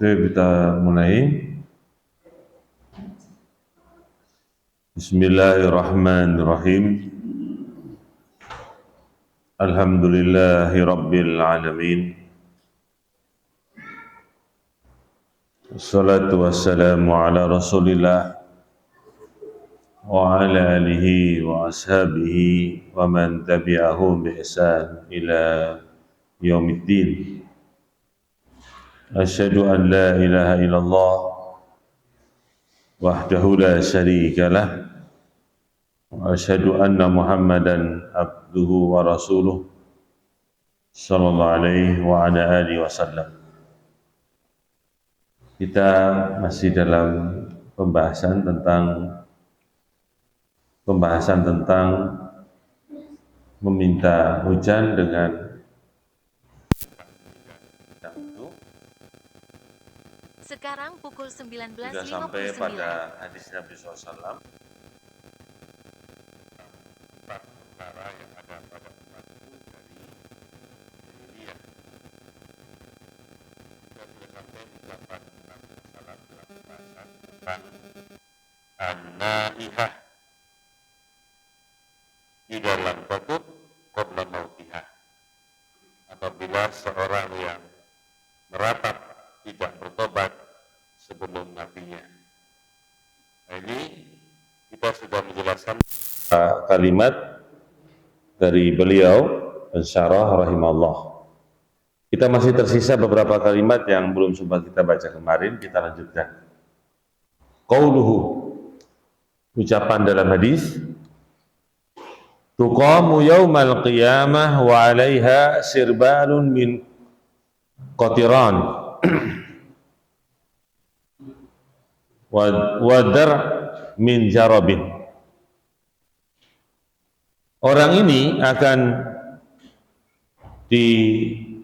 Oke, kita mulai. Bismillahirrahmanirrahim. Alhamdulillahi rabbil alamin. Wassalatu wassalamu ala Rasulillah wa ala alihi wa ashabihi wa man tabi'ahum bi ihsan ila yaumiddin. Asyhadu an la ilaha illallah wahdahu la syarika lah wa asyhadu anna Muhammadan abduhu wa rasuluh sallallahu alaihi wa ala alihi wasallam. Kita masih dalam pembahasan tentang meminta hujan dengan Sekarang pukul 19.59. sudah sampai pada hadis Nabi SAW. Empat perkara yang ada pada umatku dari jahiliyah. Kita sudah sampai ucapan Nabi SAW dalam pembahasan tentang an-naihah di dalam kutub qabla mautihah. Apabila seorang yang meratap tidak bertobat sebelum matinya. Nah, ini kita sudah menjelaskan kalimat dari beliau Syarah rahimahullah. Kita masih tersisa beberapa kalimat yang belum sempat kita baca kemarin, kita lanjutkan. Qauluhu, ucapan dalam hadis, tuqamu yaumal qiyamah wa 'alaiha sirbalun min qatiran wadar min jarabin. Orang ini akan ditegakkan,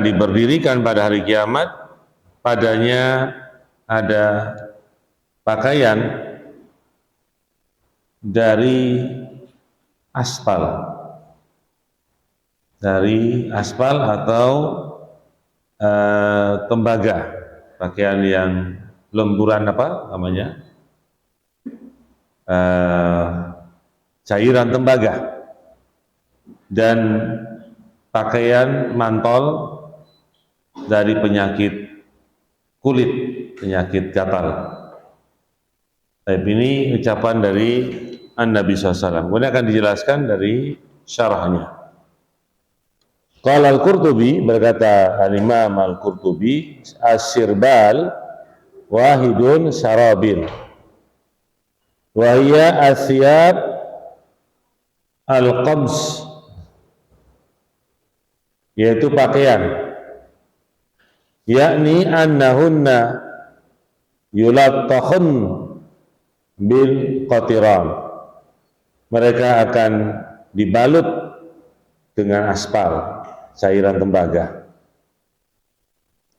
diberdirikan pada hari kiamat. Padanya ada pakaian dari aspal, atau tembaga, pakaian yang lemburan, apa namanya, cairan tembaga, dan pakaian mantol dari penyakit kulit, penyakit gatal. Tapi ini ucapan dari An-Nabi SAW. Kemudian akan dijelaskan dari syarahnya. Qala Al-Qurtubi, berkata Al-Imam Al-Qurtubi, as-sirbal wahidun syarabil wa hiya asyab al-qams, yaitu pakaian, yakni annahunna yulattahun bil qatiran, mereka akan dibalut dengan aspal, cairan tembaga.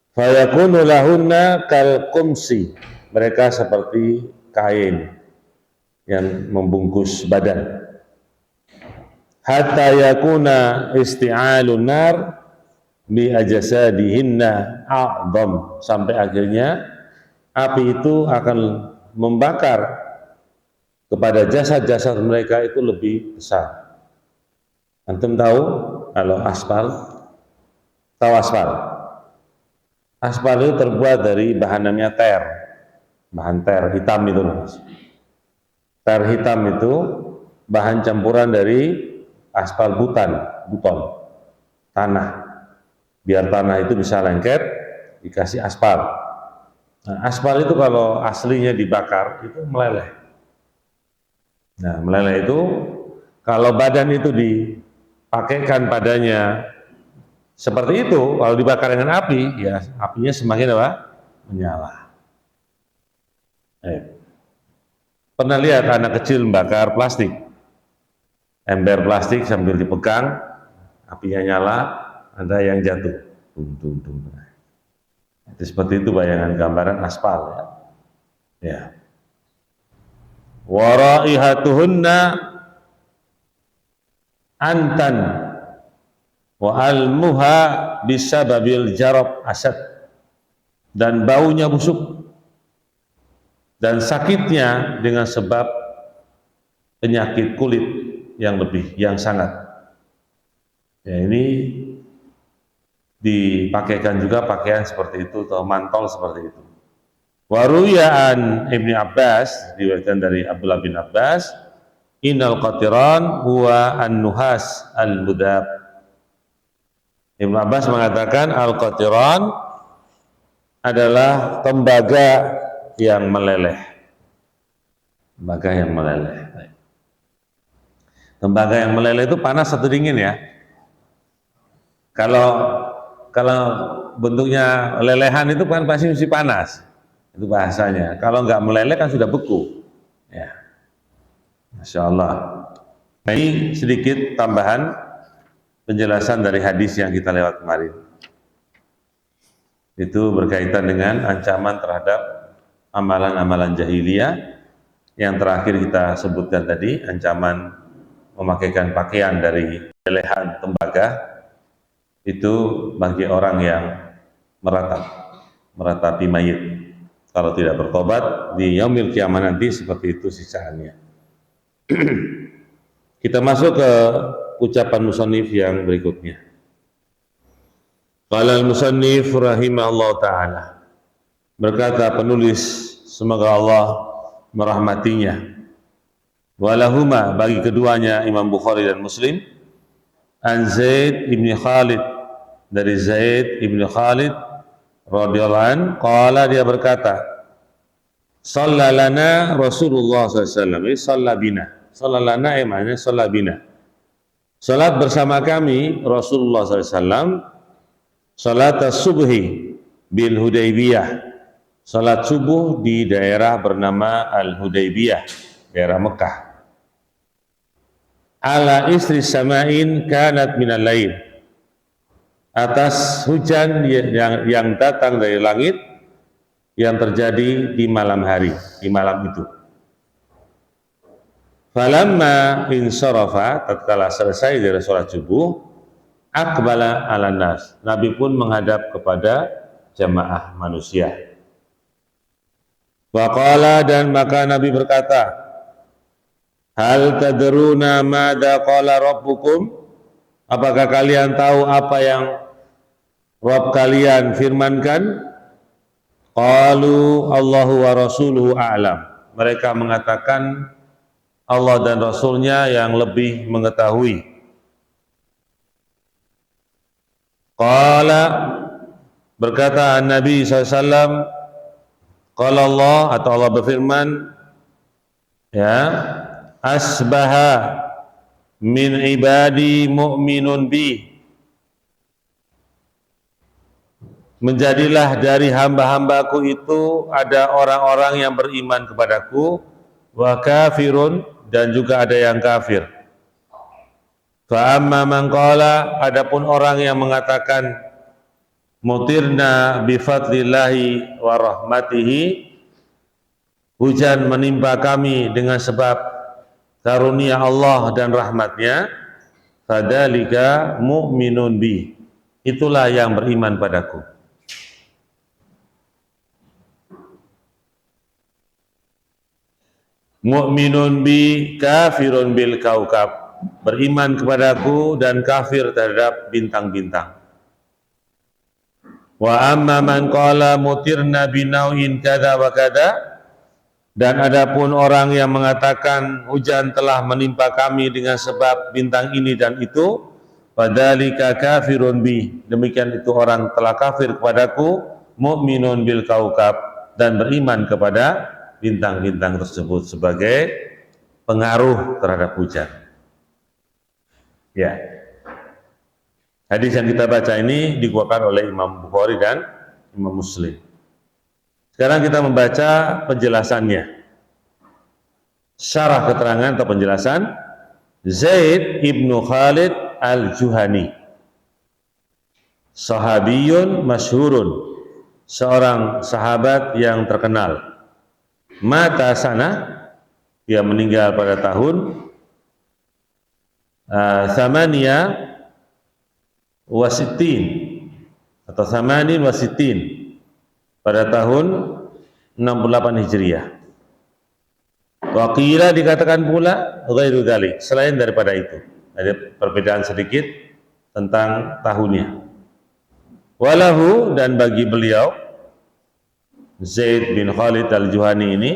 Fayakunu lahunna kal qumsi, mereka seperti kain yang membungkus badan. Hatta yakuna isti'alun nar bi ajsadihinna a'dham, sampai akhirnya api itu akan membakar kepada jasad-jasad mereka itu lebih besar. Antum tahu kalau aspal? Tahu aspal? Aspal itu terbuat dari bahan namanya ter, bahan ter hitam itu. Ter hitam itu bahan campuran dari aspal buton, tanah. Biar tanah itu bisa lengket, dikasih aspal. Nah, aspal itu kalau aslinya dibakar itu meleleh. Nah, meleleh itu kalau badan itu dipakaikan padanya seperti itu, kalau dibakar dengan api, ya apinya semakin apa? Menyala. Pernah lihat anak kecil membakar plastik? Ember plastik sambil dipegang, apinya nyala, ada yang jatuh. Tung. Itu seperti itu bayangan gambaran aspal, ya. Ya. Wa raihatuhunna antan wa almuha bisababil jarab asad, dan baunya busuk dan sakitnya dengan sebab penyakit kulit yang sangat. Ya, ini dipakaikan juga pakaian seperti itu atau mantol seperti itu. Waruyaan Ibni Abbas, diriwayatkan dari Abdullah bin Abbas, innal qatiran huwa an-nuhas al-mudab. Ibnu Abbas mengatakan al-qatiran adalah tembaga yang meleleh. Tembaga yang meleleh. Tembaga yang meleleh itu panas atau dingin ya? Kalau bentuknya lelehan itu kan pasti mesti panas. Itu bahasanya. Kalau nggak meleleh kan sudah beku. Ya. Masya Allah. Nah, ini sedikit tambahan penjelasan dari hadis yang kita lewat kemarin. Itu berkaitan dengan ancaman terhadap amalan-amalan jahiliyah. Yang terakhir kita sebutkan tadi, ancaman memakaikan pakaian dari lelehan tembaga, itu bagi orang yang meratapi mayit. Kalau tidak bertobat, di yaumil kiamah nanti seperti itu sisaannya. Kita masuk ke ucapan musannif yang berikutnya. Qala al-musannif rahimahullah ta'ala. Berkata penulis, semoga Allah merahmatinya. Walahuma, bagi keduanya Imam Bukhari dan Muslim, an Zaid ibn Khalid, dari Zaid ibn Khalid radhiyallahu an, qala, dia berkata, sallalana Rasulullah SAW, sallabina. Sallalana maknanya sallabina. Salat bersama kami Rasulullah SAW, salat subhi bil Hudaybiyah, salat subuh di daerah bernama Al-Hudaybiyah, daerah Mekah. Ala istri samain kanat minal lail, atas hujan yang datang dari langit yang terjadi di malam hari, di malam itu. Falamma insarafa, tatkala selesai dari sholat subuh, aqbala ala nas, Nabi pun menghadap kepada jamaah manusia. Wa qala, dan maka Nabi berkata, hal tadruna madza qala rabbukum, apakah kalian tahu apa yang Rabb kalian firmankan? Qalu Allahu wa rasuluhu a'lam. Mereka mengatakan Allah dan Rasulnya yang lebih mengetahui. Qala, berkata Nabi SAW, qala Allah, atau Allah berfirman, ya, asbaha min ibadi mu'minun bi, menjadilah dari hamba-hambaku itu ada orang-orang yang beriman kepadaku, wa kafirun, dan juga ada yang kafir. Fa amma man qala, adapun orang yang mengatakan mutirna bi fadlillahi wa rahmatihi, hujan menimpa kami dengan sebab karunia Allah dan rahmatnya, fadzalika mu'minun bi, itulah yang beriman padaku. Mu'minun bi kafirun bil kaukab, beriman kepadaku dan kafir terhadap bintang-bintang. Wa amma man qala mutirna binau'in kada wa kada, dan adapun orang yang mengatakan hujan telah menimpa kami dengan sebab bintang ini dan itu, fadzalika kafirun bi, demikian itu orang telah kafir kepadaku, mu'minun bil kaukab, dan beriman kepada bintang-bintang tersebut sebagai pengaruh terhadap hujan. Ya. Hadis yang kita baca ini dikeluarkan oleh Imam Bukhari dan Imam Muslim. Sekarang kita membaca penjelasannya. Syarah keterangan atau penjelasan Zaid ibnu Khalid al-Juhani, sahabiyun masyhurun, seorang sahabat yang terkenal. Mata sana, dia meninggal pada tahun Thamania wasitin atau Thamanin wasitin, pada tahun 68 Hijriah. Wa qila dikatakan pula ghairu dzalik, selain daripada itu. Ada perbedaan sedikit tentang tahunnya. Walahu, dan bagi beliau Zaid bin Khalid al-Juhani ini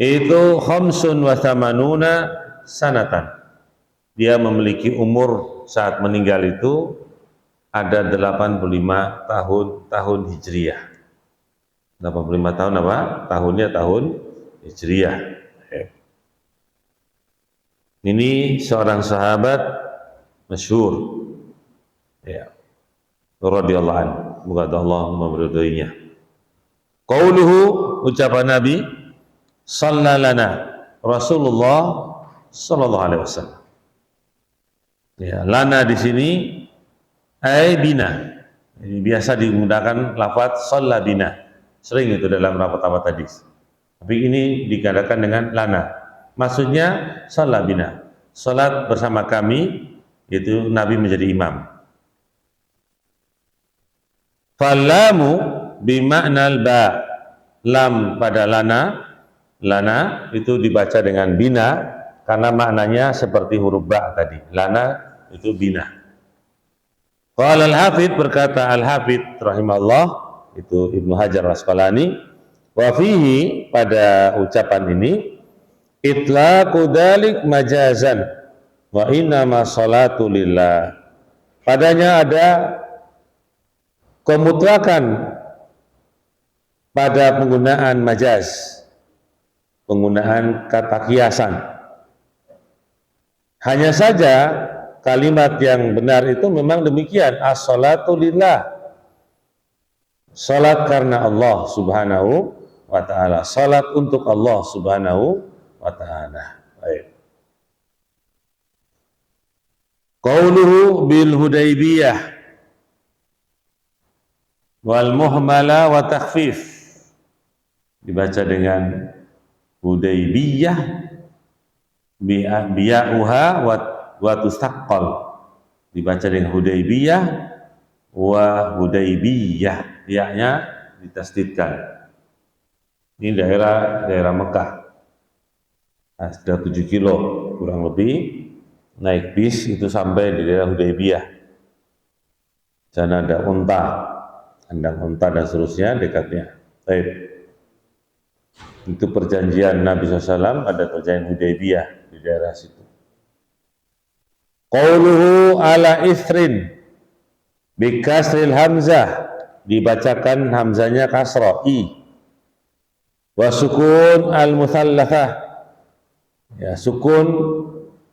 itu khamsun wa thamanuna sanatan. Dia memiliki umur saat meninggal itu ada 85 tahun Hijriah. 85 tahun apa? Tahunnya tahun Hijriah. Ini seorang sahabat masyhur. Ya. Radhiyallahu anhu. Semoga Allah meridhoinya. Qauluhu, ucapan Nabi, sallalana Rasulullah sallallahu alaihi wasallam. Ya, lana di sini ai bina. Ini biasa digunakan lafaz shalla bina. Sering itu dalam rapat-rapat hadis. Tapi ini dikatakan dengan lana. Maksudnya shalla bina. Salat bersama kami, itu Nabi menjadi imam. Fallamu bima'nal ba. Lam pada lana itu dibaca dengan bina karena maknanya seperti huruf ba tadi. Lana itu bina. Qala al-Hafidz, berkata al-Hafidz rahimahullah, itu Ibnu Hajar Al-Asqalani, wa fihi, pada ucapan ini, itlaqu dzalik majazan wa innama sholatu lillah. Padanya ada kemutlakan pada penggunaan majaz, penggunaan kata kiasan. Hanya saja kalimat yang benar itu memang demikian, as-sholatu lillah. Salat karena Allah Subhanahu wa ta'ala. Salat untuk Allah Subhanahu wa ta'ala. Baik. Qauluhu bil Hudaybiyah wal muhmala wa takhfif. Dibaca dengan Hudaybiyah biya'uha wa tustaqqal. Dibaca dengan Hudaybiyah wa Hudaybiyah, ya-nya ditasdidkan. Ini daerah Mekah. Nah, sudah 7 kilo kurang lebih naik bis itu sampai di daerah Hudaybiyah. Sana ada unta, kandang unta dan seterusnya dekatnya. Baik. Itu perjanjian Nabi SAW, ada perjanjian Hudaybiyah di daerah situ. Qauluhu ala ithrin bikasril hamzah, dibacakan hamzanya kasrah, i. Wa sukun al-muthallathah, ya, sukun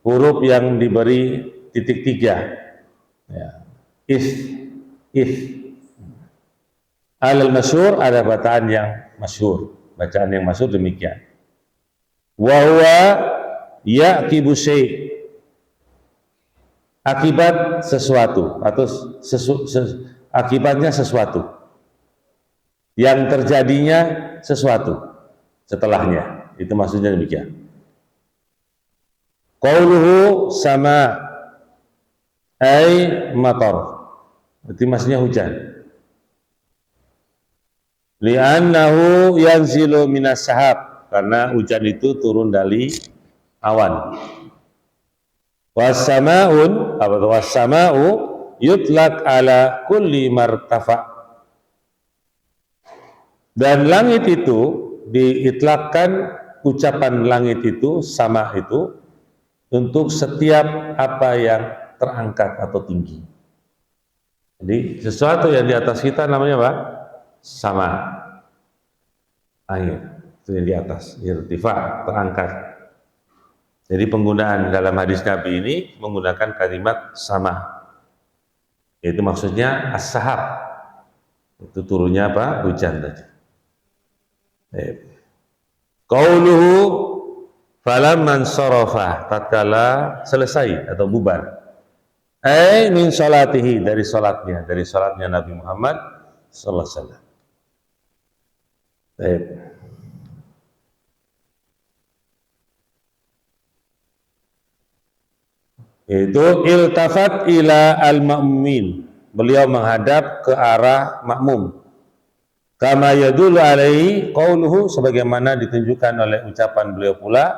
huruf yang diberi titik 3. Ya. Is. Al-masyhur, ada bacaan yang masyhur. Bacaan yang masyhur demikian. Wa huwa yaqibu syai', akibat sesuatu atau akibatnya sesuatu. Yang terjadinya sesuatu setelahnya. Itu maksudnya demikian. Qauluhu sama ay matar. Berarti maksudnya hujan. Li'annahu yanzilu minas sahab, karena hujan itu turun dari awan. Was-sama'u yutlaq ala kulli martafa. Dan langit itu diitlakkan, ucapan langit itu, sama itu, untuk setiap apa yang terangkat atau tinggi. Jadi sesuatu yang di atas kita namanya apa? Sama. Angin itu yang di atas, irtifa, terangkat. Jadi penggunaan dalam hadis Nabi ini menggunakan kalimat sama. Itu maksudnya as-sahab. Itu turunnya apa? Hujan tadi. Qauluhu falamman sarafa, tatkala selesai atau bubar. Min salatihi, dari salatnya Nabi Muhammad sallallahu alaihi wasallam. Itu iltafat ila al-ma'mumin, beliau menghadap ke arah makmum. Kama yadullu alaihi qauluhu, sebagaimana ditunjukkan oleh ucapan beliau pula,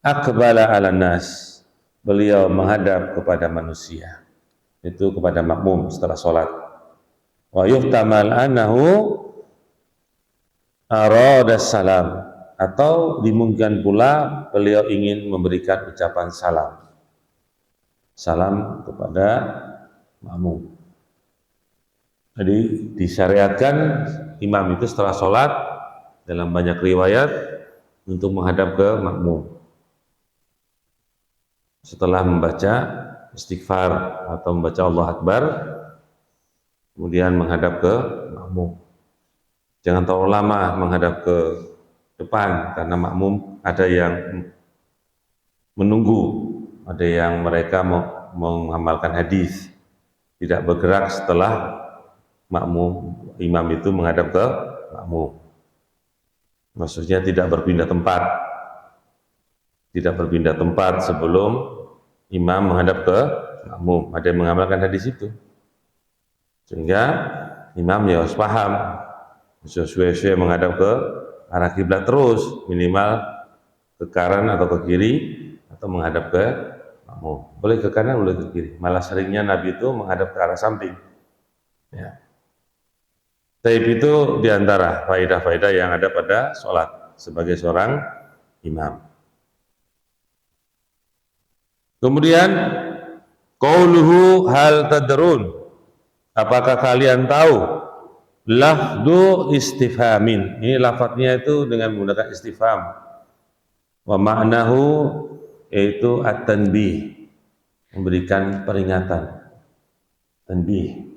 aqbala 'alan nas. Beliau menghadap kepada manusia, itu kepada makmum setelah sholat. Wa yuhtamal annahu arada salam, atau dimungkinkan pula beliau ingin memberikan ucapan salam kepada makmum. Jadi disyariatkan imam itu setelah sholat dalam banyak riwayat untuk menghadap ke makmum setelah membaca istighfar atau membaca Allah Akbar, kemudian menghadap ke makmum. Jangan terlalu lama menghadap ke depan, karena makmum ada yang menunggu, ada yang mereka mengamalkan hadis, tidak bergerak setelah imam itu menghadap ke makmum. Maksudnya tidak berpindah tempat sebelum imam menghadap ke makmum. Ada yang mengamalkan hadis itu, sehingga imam ya harus paham, sesuai menghadap ke arah kiblat terus, minimal ke kanan atau ke kiri, atau menghadap ke makmum. Boleh ke kanan, boleh ke kiri. Malah seringnya Nabi itu menghadap ke arah samping. Ya. Taib itu diantara faedah-faedah yang ada pada sholat sebagai seorang imam. Kemudian qauluhu hal tadrun, apakah kalian tahu? Lafdu istifhamin, ini lafadznya itu dengan menggunakan istifham. Wa ma'nahu, yaitu at-tanbih, memberikan peringatan, tanbih.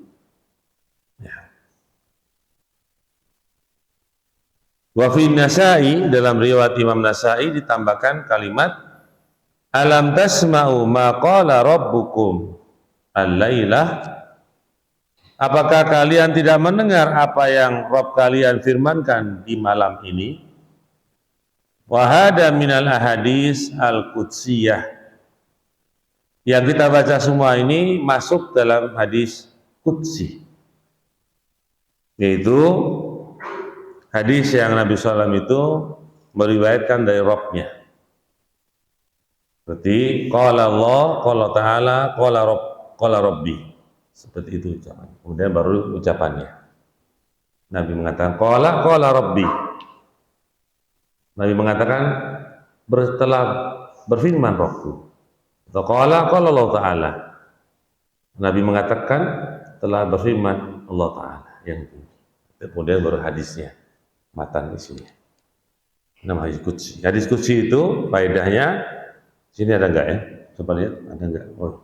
Wa fi Nasa'i, dalam riwayat Imam Nasa'i ditambahkan kalimat alam tasma'u ma qala rabbukum al-lailah, apakah kalian tidak mendengar apa yang Rabb kalian firmankan di malam ini? Wa hada minal ahadits al-qudsiyah, yang kita baca semua ini masuk dalam hadis qudsi, yaitu hadis yang Nabi SAW itu meriwayatkan dari Rabb-nya. Seperti qala Allah, qala ta'ala, qala Rabbi. Seperti itu ucapan. Kemudian baru ucapannya. Nabi mengatakan qala Rabbi. Nabi mengatakan telah berfirman Rabbku. Atau qala Allah Ta'ala. Nabi mengatakan telah berfirman Allah Ta'ala. Yang kemudian baru hadisnya, matan isinya. Nama hadis qudsi. Hadis qudsi itu faedahnya, sini ada enggak ya? Coba lihat, ada enggak? Oh.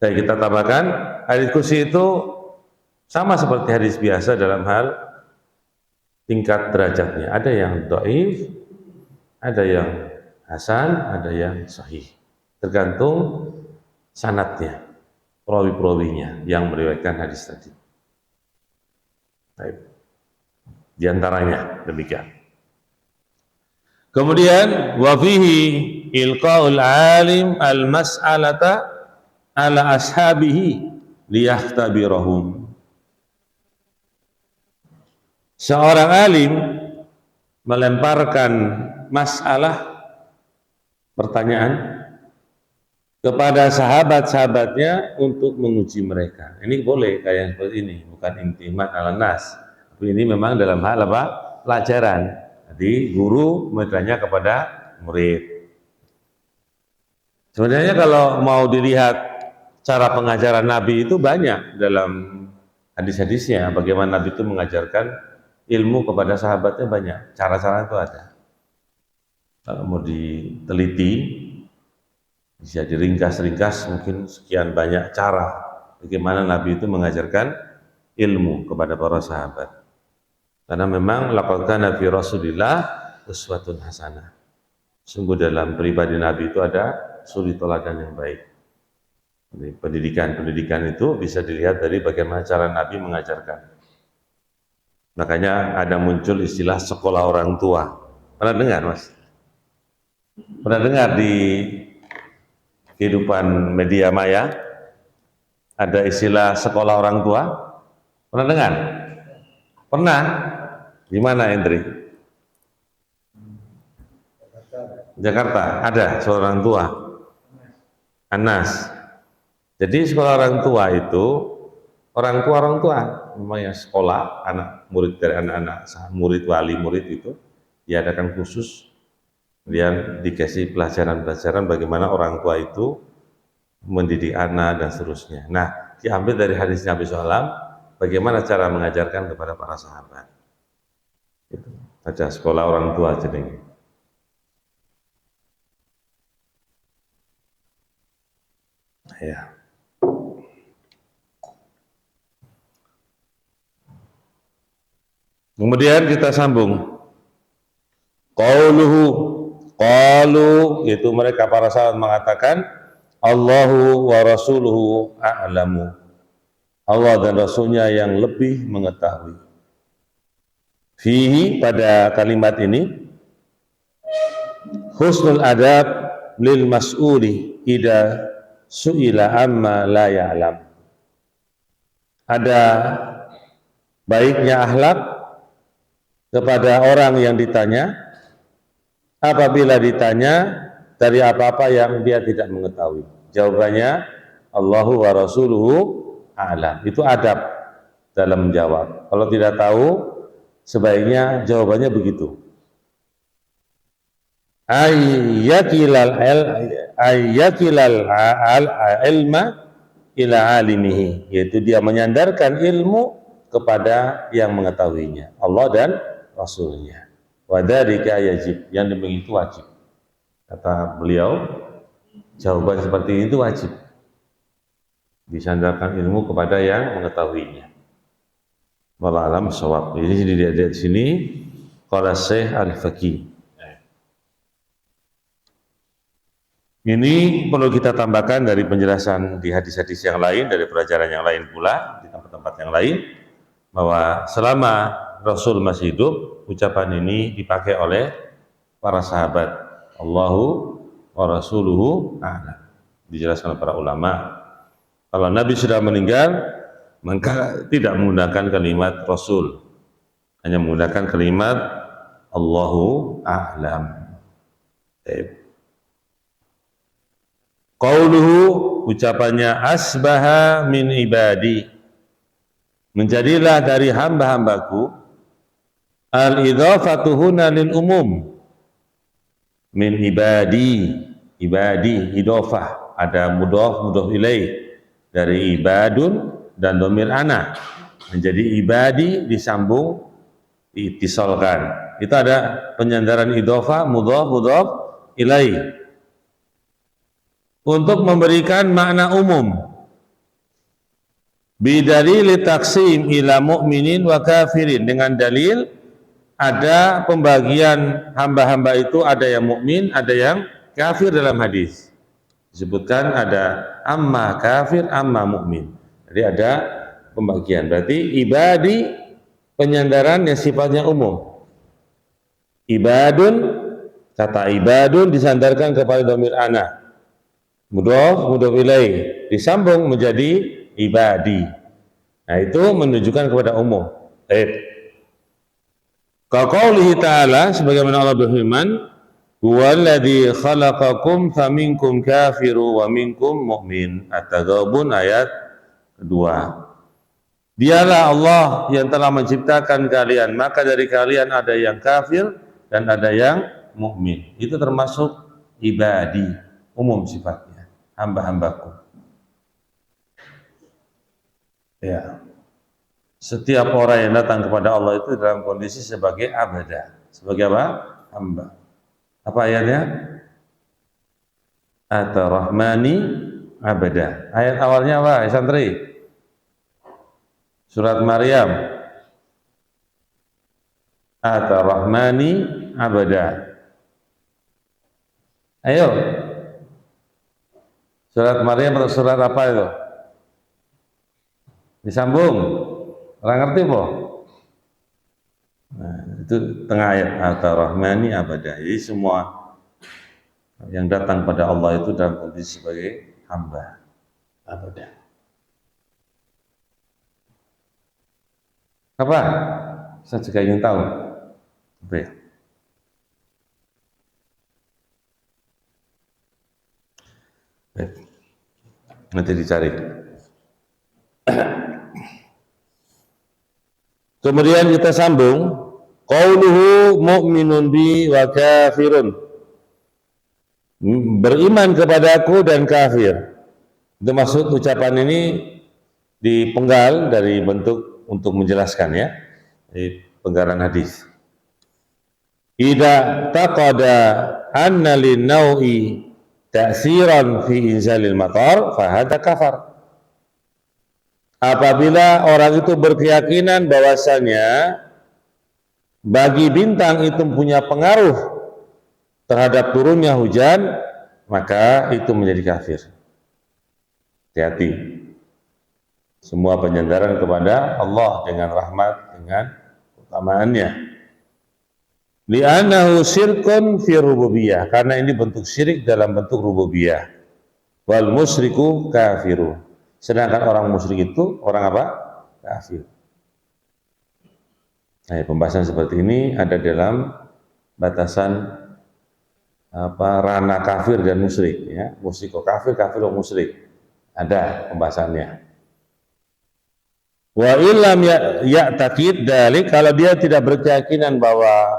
Jadi kita tambahkan, hadis qudsi itu sama seperti hadis biasa dalam hal tingkat derajatnya. Ada yang dhaif, ada yang hasan, ada yang sahih. Tergantung sanadnya, perawi-perawinya yang meriwayatkan hadis tadi. Baik. Di antaranya demikian. Kemudian wa fihi ilqaul alim al-mas'alata ala ashabihi liyahtabirahum. Seorang alim melemparkan masalah, pertanyaan kepada sahabat-sahabatnya untuk menguji mereka. Ini boleh kayak seperti ini, bukan intimat ala nas. Tapi ini memang dalam hal apa? Pelajaran. Jadi guru bertanya kepada murid. Sebenarnya kalau mau dilihat cara pengajaran Nabi itu banyak dalam hadis-hadisnya. Bagaimana Nabi itu mengajarkan ilmu kepada sahabatnya banyak. Cara-cara itu ada. Kalau mau diteliti, bisa diringkas-ringkas mungkin sekian banyak cara bagaimana Nabi itu mengajarkan ilmu kepada para sahabat. Karena memang laqad kana fi Rasulillah uswatun hasanah. Sungguh dalam pribadi Nabi itu ada suri teladan yang baik. Jadi pendidikan itu bisa dilihat dari bagaimana cara Nabi mengajarkan. Makanya ada muncul istilah sekolah orang tua. Pernah dengar, Mas? Pernah dengar di kehidupan media maya ada istilah sekolah orang tua? Pernah dengar? Pernah. Di mana Indri? Jakarta ada seorang tua, Anas. Jadi sekolah orang tua itu orang tua namanya sekolah anak murid dari anak-anak murid wali murid itu diadakan khusus, kemudian dikasih pelajaran-pelajaran bagaimana orang tua itu mendidik anak dan seterusnya. Nah, diambil dari hadis Nabi SAW, bagaimana cara mengajarkan kepada para sahabat. Itu ada sekolah orang tua jadi. Ya. Kemudian kita sambung. Qalu itu mereka para sahabat mengatakan Allahu wa rasuluhu a'lamu. Allah dan Rasulnya yang lebih mengetahui. Fihi pada kalimat ini husnul adab lil mas'uli ida su'ila amma la ya'lam. Ada baiknya akhlak kepada orang yang ditanya apabila ditanya dari apa-apa yang dia tidak mengetahui. Jawabannya Allahu wa rasuluhu a'lam. Itu adab dalam menjawab. Kalau tidak tahu, sebaiknya jawabannya begitu. Ayyakilal ilma ila alimihi, yaitu dia menyandarkan ilmu kepada yang mengetahuinya, Allah dan Rasulnya. Wa dzalika yajib, yang demikian itu wajib. Kata beliau, jawaban seperti itu wajib. Disandarkan ilmu kepada yang mengetahuinya. Wallahu a'lam bishawab. Ini di sini qala Syekh Al-Faqih. Ini perlu kita tambahkan dari penjelasan di hadis-hadis yang lain, dari pelajaran yang lain pula, di tempat-tempat yang lain, bahwa selama Rasul masih hidup, ucapan ini dipakai oleh para sahabat. Allahu wa rasuluhu a'lam. Dijelaskan oleh para ulama. Kalau Nabi sudah meninggal, maka tidak menggunakan kalimat Rasul, hanya menggunakan kalimat Allahu a'lam. Qauluhu, ucapannya asbaha min ibadi, menjadilah dari hamba-hambaku. Al-idhafatu huna lil umum, min ibadi, idhafah, ada mudhaf ilaih dari ibadun dan dhamir ana menjadi ibadi, disambung, diitisalkan. Itu ada penyandaran idhafah mudhaf ilaih untuk memberikan makna umum. Bidalil taksim ila mu'minin wa kafirin, dengan dalil ada pembagian hamba-hamba itu, ada yang mukmin, ada yang kafir dalam hadis. Disebutkan ada amma kafir, amma mukmin. Jadi ada pembagian. Berarti ibadi penyandaran yang sifatnya umum. Ibadun, kata ibadun disandarkan kepada dhamir ana. Mudhaf ilaih disambung menjadi ibadi. Nah, itu menunjukkan kepada umum. Qaulihi ta'ala, sebagaimana Allah berfirman, huwallazi khalaqakum faminkum kafiru wa minkum mu'min. At-Taghabun ayat kedua. Dialah Allah yang telah menciptakan kalian, maka dari kalian ada yang kafir dan ada yang mukmin. Itu termasuk ibadi, umum sifatnya, hamba-hambaku. Ya. Setiap orang yang datang kepada Allah itu dalam kondisi sebagai abada. Sebagai apa? Hamba. Apa ayatnya? At-Rahmani abada. Ayat awalnya apa? Santri? Surat Maryam. At-Rahmani abada. Ayo. Surat Maryam atau surat apa itu? Disambung. Orang ngerti po? Nah, itu tengah ayat At-Rahmani abada. Jadi semua yang datang pada Allah itu dalam kondisi sebagai hamba abada. Apa? Saya juga ingin tahu. Apa ya? Nanti dicari. Kemudian kita sambung, qauluhu mu'minun bi wa kafirun. Beriman kepadaku dan kafir. Itu maksud ucapan ini dipenggal dari bentuk untuk menjelaskan ya. Di penggalan hadis. Idza taqada anna lin-naw'i ta'siran fi inzalil matar fa hadza kafar. Apabila orang itu berkeyakinan bahwasanya bagi bintang itu punya pengaruh terhadap turunnya hujan, maka itu menjadi kafir. Hati-hati. Semua penyandaran kepada Allah dengan rahmat, dengan utamaannya. Li'annahu syirkun fi rububiyah, karena ini bentuk syirik dalam bentuk rububiyah. Wal musyriku kafirun. Sedangkan orang musyrik itu orang apa? Kafir. Nah, pembahasan seperti ini ada dalam batasan ranah kafir dan musyrik ya. Musyrik kok kafir, kafir kok musyrik. Ada pembahasannya. Wa illam ya'taqid dalik, kalau dia tidak berkeyakinan bahwa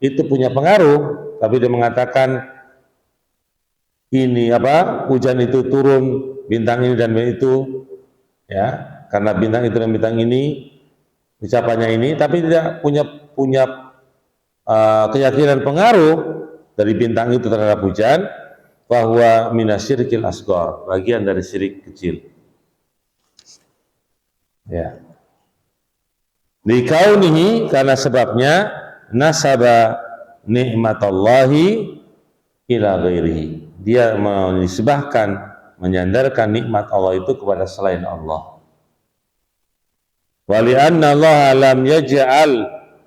itu punya pengaruh, tapi dia mengatakan ini hujan itu turun bintang ini dan itu ya, karena bintang itu dan bintang ini ucapannya ini, tapi tidak punya keyakinan pengaruh dari bintang itu terhadap hujan, bahwa minasyirkil asghar, bagian dari syirik kecil. Ya. Likaunihi, karena sebabnya nasaba nikmatallahi ila ghairihi. Dia menisbahkan, menyandarkan nikmat Allah itu kepada selain Allah. Wa li'anna Allah lam yaj'al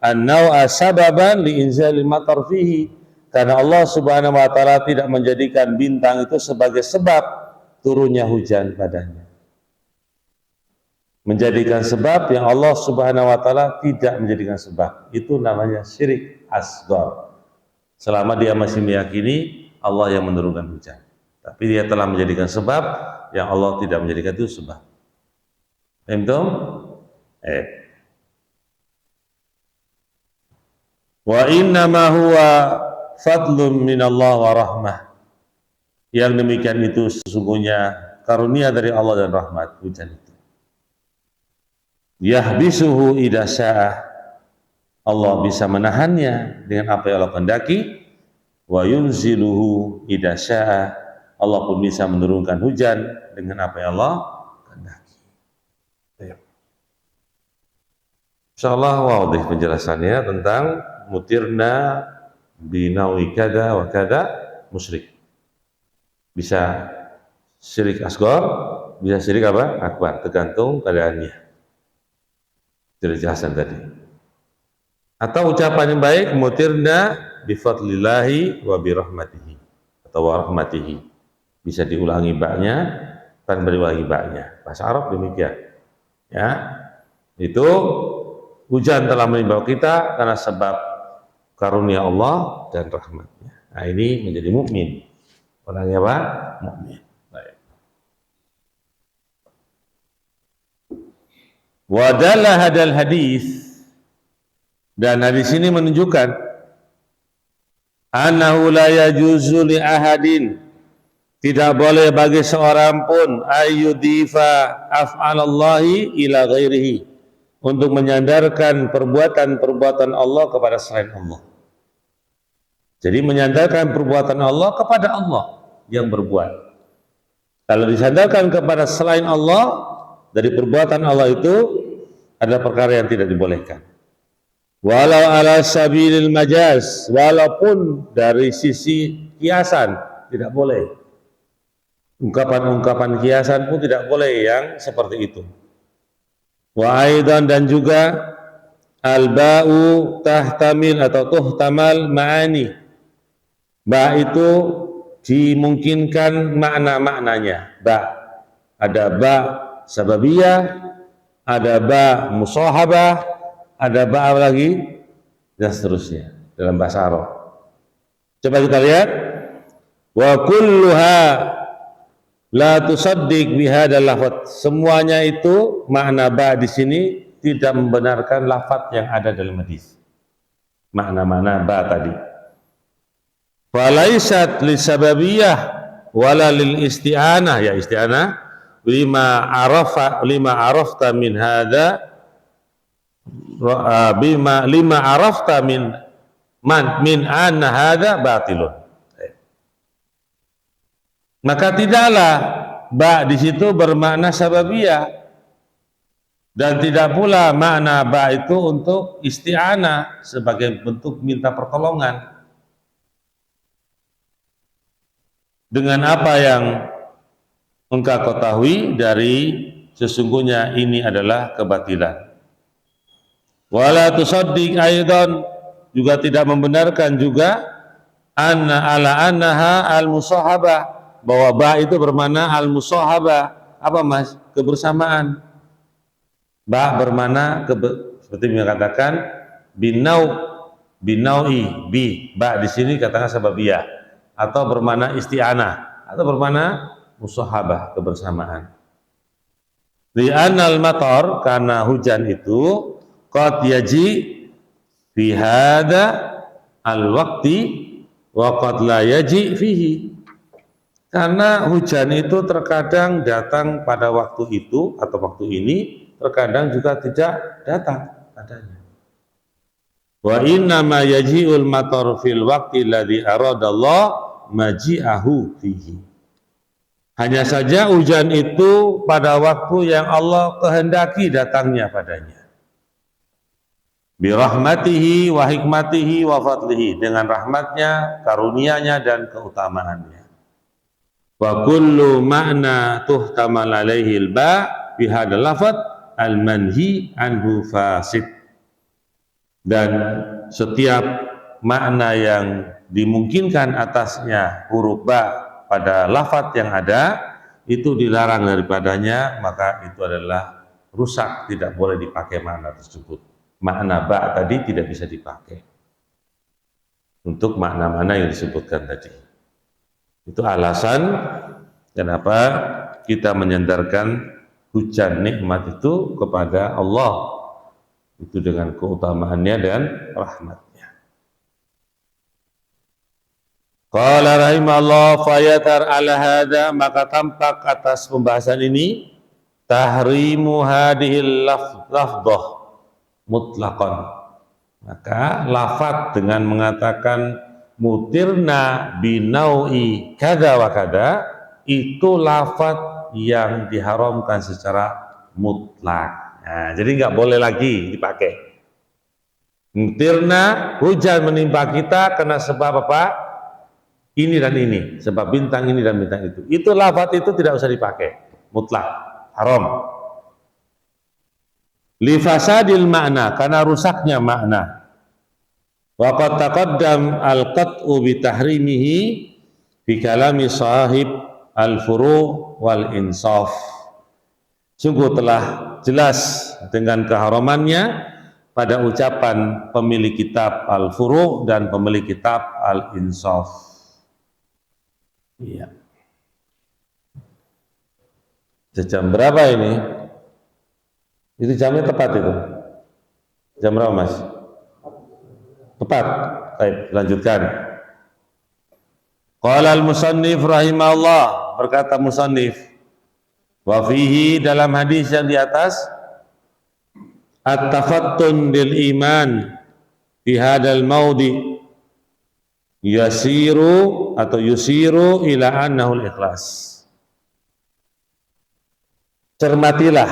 an-naw'a sababan li inzalil matar fihi. Karena Allah Subhanahu wa taala tidak menjadikan bintang itu sebagai sebab turunnya hujan padanya. Menjadikan sebab yang Allah Subhanahu wa taala tidak menjadikan sebab. Itu namanya syirik asghar. Selama dia masih meyakini Allah yang menurunkan hujan. Tapi dia telah menjadikan sebab yang Allah tidak menjadikan itu sebab. Paham? Wa inna ma huwa fadlun min Allah wa rahmah. Yang demikian itu sesungguhnya karunia dari Allah dan rahmat hujan itu. Yahbisuhu idza syaa'a. Allah bisa menahannya dengan apa yang Allah kehendaki. Wa yunziluhu idza syaa'a. Allah pun bisa menurunkan hujan dengan apa yang Allah kehendaki. Insyaallah wadih penjelasannya tentang mutirna binawi kada wa kada musyrik. Bisa syirik asghar, bisa syirik akbar, tergantung keadaannya. Dijelasan tadi. Atau ucapan yang baik, mutirna bifadlillahi wa birahmatihi atau wa rahmatihi. Bisa diulangi baknya tanpa diulangi baknya. Bahasa Arab demikian. Ya. Itu hujan telah menimpa kita karena sebab karunia Allah dan rahmatnya. Nah, ini menjadi mukmin. Orangnya apa? Mukmin. Baik. Wa dalla hadal hadis, dan hadis ini menunjukkan annahu la yajuzu li ahadin, tidak boleh bagi seorang pun ayyudifa af'alallahi ila ghairihi, untuk menyandarkan perbuatan-perbuatan Allah kepada selain Allah. Jadi menyandarkan perbuatan Allah kepada Allah yang berbuat. Kalau disandarkan kepada selain Allah dari perbuatan Allah itu adalah perkara yang tidak dibolehkan. Walau ala sabilil majaz, walaupun dari sisi kiasan tidak boleh. Ungkapan-ungkapan kiasan pun tidak boleh yang seperti itu. Wa aidan, dan juga al-ba'u tahtamil atau tuhtamal ma'ani. Ba itu dimungkinkan makna-maknanya. Ba, ada ba sababiyah, ada ba musahabah, ada ba lagi, dan seterusnya dalam bahasa Arab. Coba kita lihat, wa kulluha la tusaddiq bihadzal lafaz. Semuanya itu makna ba di sini tidak membenarkan lafaz yang ada dalam hadis. Makna-makna ba tadi. Walaisat lisababiyah wala lil isti'anah, ya isti'anah lima arafta min hadza lima arafta min anna hadza batilun. Maka tidaklah ba di situ bermakna sababiyah dan tidak pula makna ba itu untuk isti'anah sebagai bentuk minta pertolongan. Dengan apa yang engkau ketahui dari sesungguhnya ini adalah kebatilan. Wala tusaddiq aidan, juga tidak membenarkan juga annaha al-musahabah, bahwa ba itu bermakna al-musahabah. Apa Mas? Kebersamaan. Ba bermakna seperti mengatakan binau'i bi, ba di sini katakan sababiyah, atau bermakna isti'anah, atau bermakna musahabah, kebersamaan. Li'anal matar, karena hujan itu qad yaji fi hadza al-waqti wa qad la yaji fihi. Karena hujan itu terkadang datang pada waktu itu atau waktu ini, terkadang juga tidak datang padanya. Wa inna ma yaji'ul matar fil waqti alladhi aradallah maji'ahu fihi. Hanya saja hujan itu pada waktu yang Allah kehendaki datangnya padanya. Bi rahmatihi wa hikmatihi wa fadlihi, dengan rahmatnya, karunianya dan keutamaannya. Wa kullu ma'na tuhtamal alaihi al-ba bi hadzal lafaz al-manhi anhu fasid. Dan setiap makna yang dimungkinkan atasnya huruf ba pada lafaz yang ada itu dilarang daripadanya, maka itu adalah rusak, tidak boleh dipakai makna tersebut. Makna ba tadi tidak bisa dipakai untuk makna-makna yang disebutkan tadi. Itu alasan kenapa kita menyandarkan hujan nikmat itu kepada Allah, itu dengan keutamaannya dan rahmatnya. Qala rahimahullah fayatar ala hadza, maka tampak atas pembahasan ini tahrimu hadhil lafdhah mutlaqan. Maka lafaz dengan mengatakan mutirna binau'i kada wa kada, itu lafaz yang diharamkan secara mutlak. Nah, jadi nggak boleh lagi dipakai. Mutirna, hujan menimpa kita karena sebab apa? Ini dan ini, sebab bintang ini dan bintang itu. Itu lafaz itu tidak usah dipakai, mutlak, haram. Li fasadil makna, karena rusaknya makna. Wa qad taqaddam al-qat'u bi tahrimihi bi kalami sahib al-furu' wal insaf. Sungguh telah jelas dengan keharamannya pada ucapan pemilik kitab Al-Furu' dan pemilik kitab Al-Insaf. Iya. Jam berapa ini? Itu jamnya tepat itu. Jam berapa Mas? Tepat. Baik, lanjutkan. Qala al-musannif rahimahullah, berkata musannif, wa fihi, dalam hadis yang di atas, at-tafattun lil iman fi hadzal maudi yusiru ila annahu al-ikhlas. Cermatilah,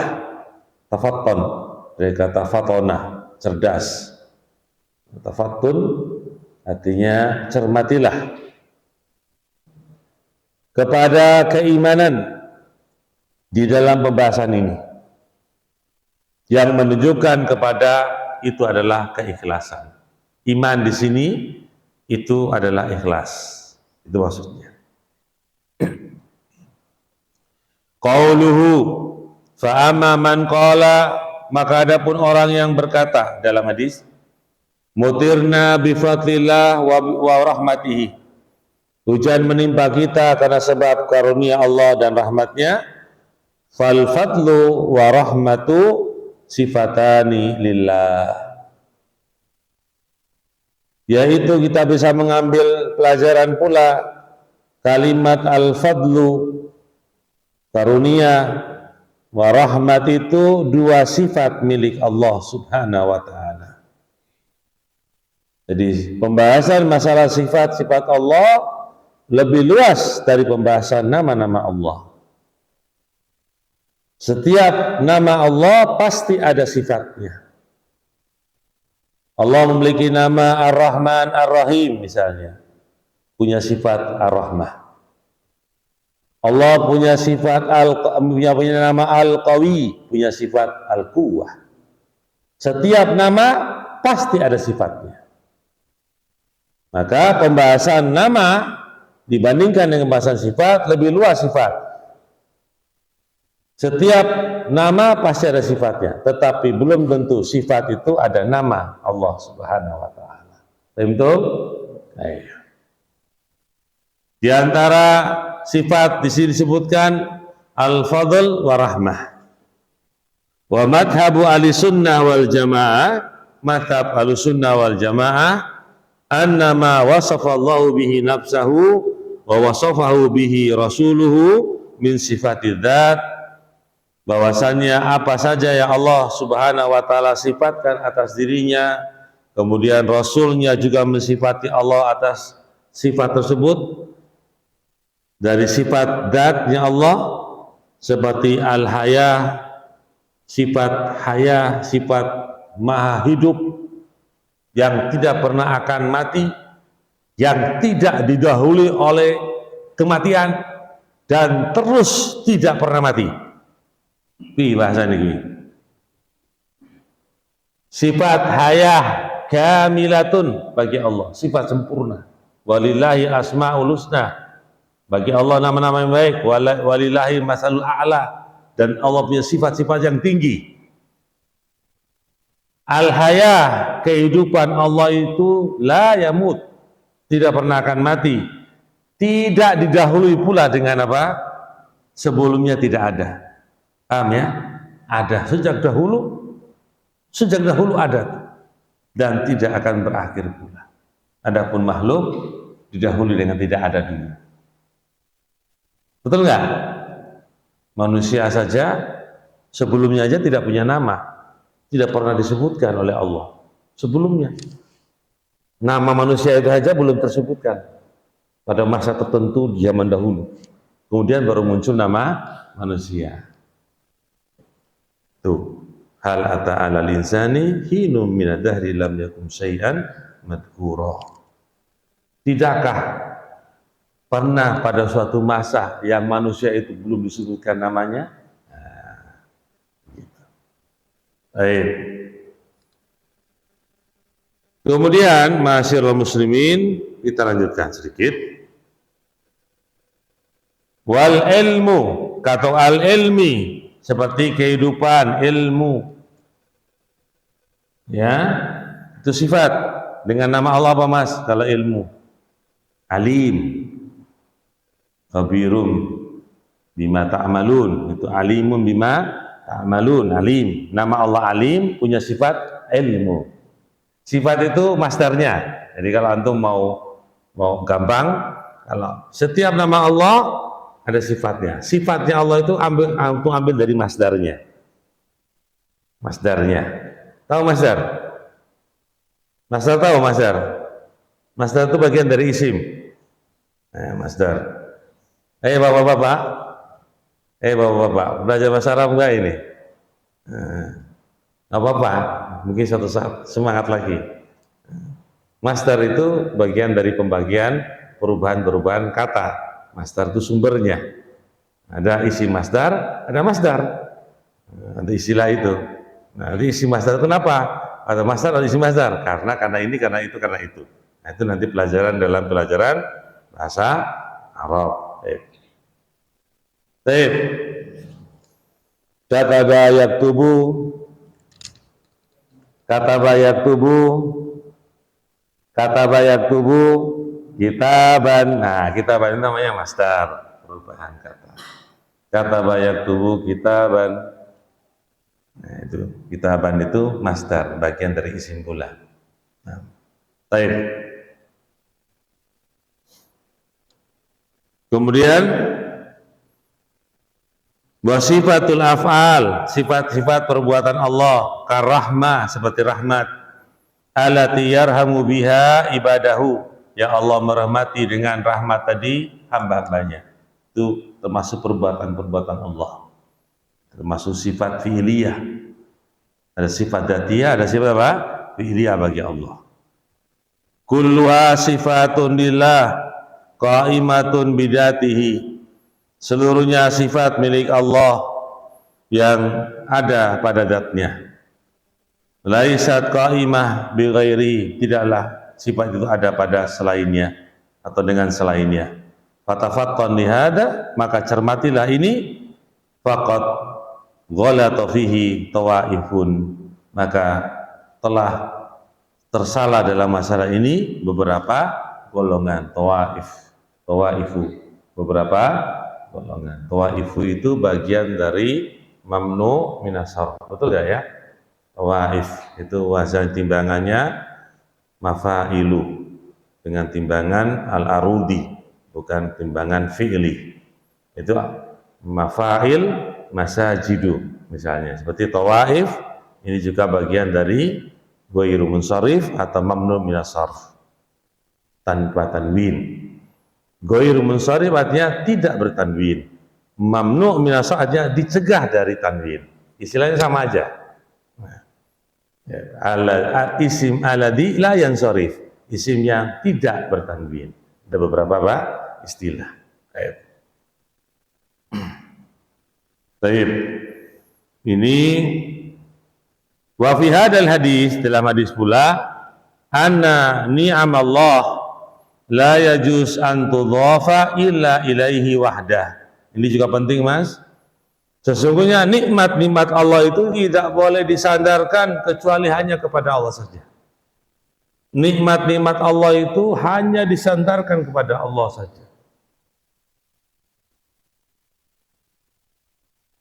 tafattun dari kata fatona, cerdas. Tafattun artinya cermatilah kepada keimanan di dalam pembahasan ini, yang menunjukkan kepada itu adalah keikhlasan. Iman di sini itu adalah ikhlas. Itu maksudnya. Qauluhu fa amma man qala maka adapun orang yang berkata dalam hadis, mutirna bifadlillah wa rahmatihi, hujan menimpa kita karena sebab karunia Allah dan rahmatnya. Fal fadlu wa rahmatu sifatani lillah, yaitu kita bisa mengambil pelajaran pula kalimat al-fadlu, karunia, wa rahmat itu dua sifat milik Allah subhanahu wa ta'ala. Jadi pembahasan masalah sifat-sifat Allah lebih luas dari pembahasan nama-nama Allah. Setiap nama Allah pasti ada sifatnya. Allah memiliki nama Ar-Rahman Ar-Rahim misalnya, punya sifat Ar-Rahmah. Allah punya sifat punya nama Al-Qawi, punya sifat Al-Quwwah. Setiap nama pasti ada sifatnya. Maka pembahasan nama dibandingkan dengan pembahasan sifat lebih luas sifat. Setiap nama pasti ada sifatnya, tetapi belum tentu sifat itu ada nama Allah Subhanahu wa taala. Betul? Baik. Di antara sifat di sini disebutkan al-fadl wa rahmah. Wa madhabu ahlussunnah wal jamaah, madhab ahlussunnah wal jamaah, annama wasafallahu bihi nafsahu wa wasafahu bihi rasuluhu min sifati dzat, bahwasannya apa saja yang Allah Subhanahu wa taala sifatkan atas dirinya, kemudian Rasulnya juga mensifati Allah atas sifat tersebut. Dari sifat dzatnya Allah seperti al-haya, sifat haya, sifat maha hidup yang tidak pernah akan mati, yang tidak didahului oleh kematian dan terus tidak pernah mati. Ini bahasa ini. Sifat hayah kamilatun bagi Allah, sifat sempurna. Walillahi asmaul husna, bagi Allah nama-nama yang baik. Walillahi masalul a'la, dan Allah punya sifat-sifat yang tinggi. Al-hayah, kehidupan Allah itu la yamut, tidak pernah akan mati. Tidak didahului pula dengan apa? Sebelumnya tidak ada. Paham ya? Ada sejak dahulu ada dan tidak akan berakhir pula. Adapun makhluk didahului dengan tidak ada dulu. Betul nggak? Manusia saja sebelumnya aja tidak punya nama, tidak pernah disebutkan oleh Allah sebelumnya. Nama manusia itu saja belum tersebutkan pada masa tertentu di zaman dahulu. Kemudian baru muncul nama manusia. Tuh, hal ata 'alal insani hinum minad dahri lam yakun syai'an madhkura. Tidakkah pernah pada suatu masa yang manusia itu belum disebutkan namanya? Nah, gitu. Baik. Kemudian ma'asyiral muslimin, kita lanjutkan sedikit. Wal ilmu, kata al ilmi, seperti kehidupan, ilmu, ya, itu sifat. Dengan nama Allah apa mas? Kalau ilmu, alim, khabirum bima ta'malun, itu alimun bima ta'malun, alim. Nama Allah alim, punya sifat ilmu. Sifat itu masdarnya. Jadi kalau antum mau gampang, kalau setiap nama Allah ada sifatnya. Sifatnya Allah itu ambil dari masdarnya. Masdarnya. Tahu masdar? Masdar tahu masdar? Masdar itu bagian dari isim. Nah, masdar. Bapak-bapak. Bapak-bapak, belajar bahasa Arab enggak ini? Apa-apa, mungkin suatu saat semangat lagi. Masdar itu bagian dari pembagian perubahan-perubahan kata. Masdar itu sumbernya. Ada isi masdar, ada masdar. Ada istilah itu. Nah, isi masdar itu kenapa? Ada masdar, ada isi masdar. Karena ini, karena itu, karena itu. Nah, itu nanti pelajaran dalam pelajaran bahasa Arab. Baik. Kataba yaktubu, Kataba yaktubu kitaban. Nah, kitaban itu namanya masdar, perubahan kata. Kataba yaktubu kitaban. Nah, itu kitaban itu masdar, bagian dari isim pula. Nah, baik. Kemudian wasifatul af'al, sifat-sifat perbuatan Allah, karahmah, seperti rahmat, allati yarhamu biha ibadahu, yang Allah merahmati dengan rahmat tadi hamba-hambanya. Itu termasuk perbuatan-perbuatan Allah, termasuk sifat fi'liyah. Ada sifat dzatiyah, ada sifat apa? Fi'liyah bagi Allah. Kulluha sifatun lillah qaimatun bidatihi. Seluruhnya sifat milik Allah yang ada pada zatnya. Laisat qaimah bi ghairi, tidaklah sifat itu ada pada selainnya atau dengan selainnya. Fatafattan lihada, maka cermatilah ini. Faqad ghalata fihi tawaifun, maka telah tersalah dalam masalah ini beberapa golongan. Tawaifu, beberapa golongan. Tawaifu itu bagian dari mamnu minas sarf, betul gak ya? Tawaif itu wazan timbangannya mafailu dengan timbangan al-arudi, bukan timbangan fi'li. Itu mafail masajidu misalnya, seperti tawaif ini juga bagian dari ghairu munsharif atau mamnu minas sarf, tanpa tanwin. Ghairu munsharif artinya tidak bertanwin, mamnu minas sarf artinya dicegah dari tanwin. Istilahnya sama aja. Isim alladhi la yansharif, isim yang tidak bertanwin. Ada beberapa apa? Istilah. Baik. Ini wa fi hadzal hadis, dalam hadis pula, anna ni'amallah la yajuz an tudhafa illa ilaihi wahdah. Ini juga penting, Mas. Sesungguhnya nikmat-nikmat Allah itu tidak boleh disandarkan kecuali hanya kepada Allah saja. Nikmat-nikmat Allah itu hanya disandarkan kepada Allah saja.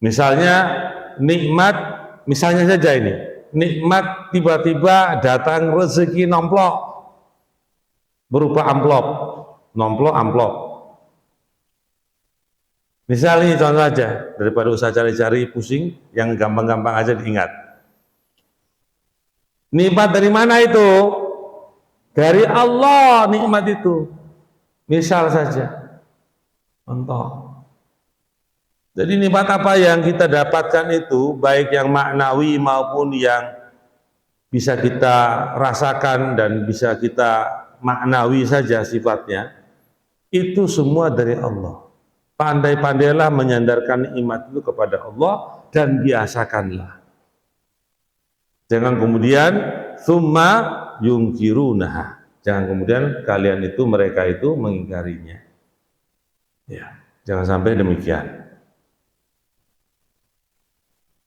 Misalnya nikmat, misalnya saja ini, nikmat tiba-tiba datang rezeki nomplok berupa amplop, nomplok amplop. Misalnya contoh aja, daripada usah cari-cari pusing, yang gampang-gampang aja diingat. Nikmat dari mana itu? Dari Allah nikmat itu. Misal saja, contoh. Jadi nikmat apa yang kita dapatkan itu, baik yang maknawi maupun yang bisa kita rasakan dan bisa kita maknawi saja sifatnya, itu semua dari Allah. Pandai-pandailah menyandarkan nikmat itu kepada Allah dan biasakanlah. Jangan kemudian summa yungkirunaha. Jangan kemudian kalian itu, mereka itu mengingkarinya. Ya, jangan sampai demikian.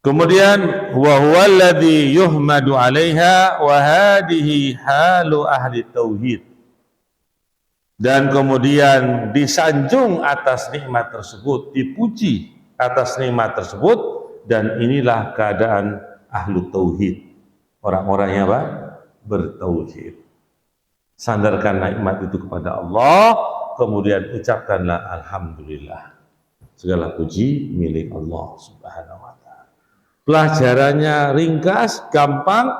Kemudian wa huwa alladhi yuhmadu 'alaiha wa hadhihi halu ahli tauhid. Dan kemudian disanjung atas nikmat tersebut, dipuji atas nikmat tersebut, dan inilah keadaan ahlu tauhid. Orang-orang yang apa? Bertauhid. Sandarkan nikmat itu kepada Allah, kemudian ucapkanlah alhamdulillah. Segala puji milik Allah Subhanahu wa ta'ala. Pelajarannya ringkas, gampang,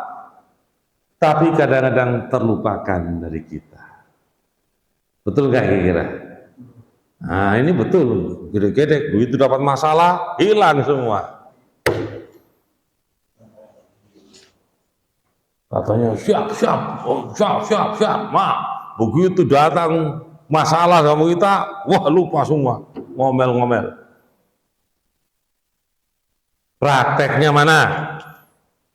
tapi kadang-kadang terlupakan dari kita. Betul nggak kira-kira? Nah ini betul, gede-gede, begitu dapat masalah, hilang semua. Katanya siap, begitu datang masalah sama kita, wah lupa semua, ngomel-ngomel. Prakteknya mana?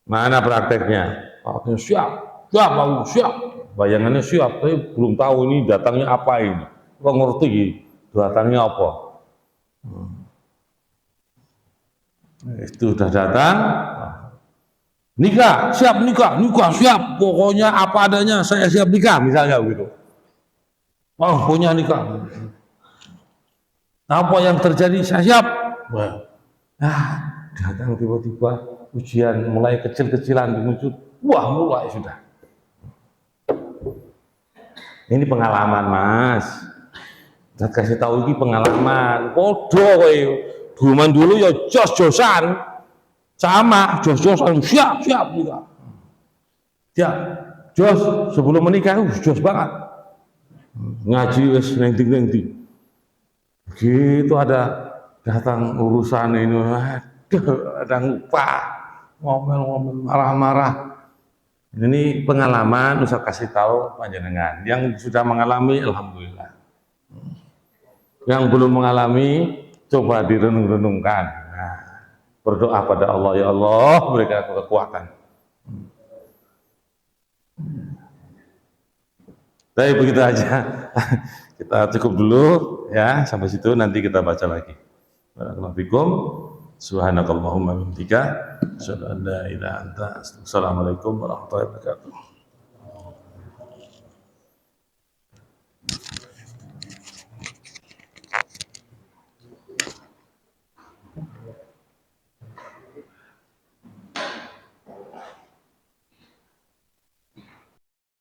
Mana prakteknya? Katanya siap. Bayangannya siap, tapi belum tahu ini datangnya apa ini. Kok ngerti datangnya apa? Itu sudah datang, nikah, siap nikah, siap, pokoknya apa adanya saya siap nikah, misalnya gitu. Oh, punya nikah. Apa yang terjadi, saya siap. Wah. Datang tiba-tiba ujian mulai kecil-kecilan menuju, wah mulai sudah. Ini pengalaman mas. Saya kasih tahu ini pengalaman. Podo kowe. Dulu ya jos-josan. Sama jos-josan siap juga. Ya, jos sebelum menikah jos banget. Ngaji wis neng-neng. Gitu ada datang urusan ini, ada lupa, ngomel-ngomel, marah-marah. Ini pengalaman, usah kasih tahu panjenengan. Yang sudah mengalami, alhamdulillah. Yang belum mengalami, coba direnung-renungkan. Nah, berdoa pada Allah, ya Allah, berikan aku kekuatan. Tapi begitu aja. Kita cukup dulu ya, sampai situ nanti kita baca lagi. Subhanakallahumma wa bihamdika, asyhadu an la ilaha illa anta, astaghfiruka wa atubu ilaik. Assalamualaikum warahmatullahi wabarakatuh.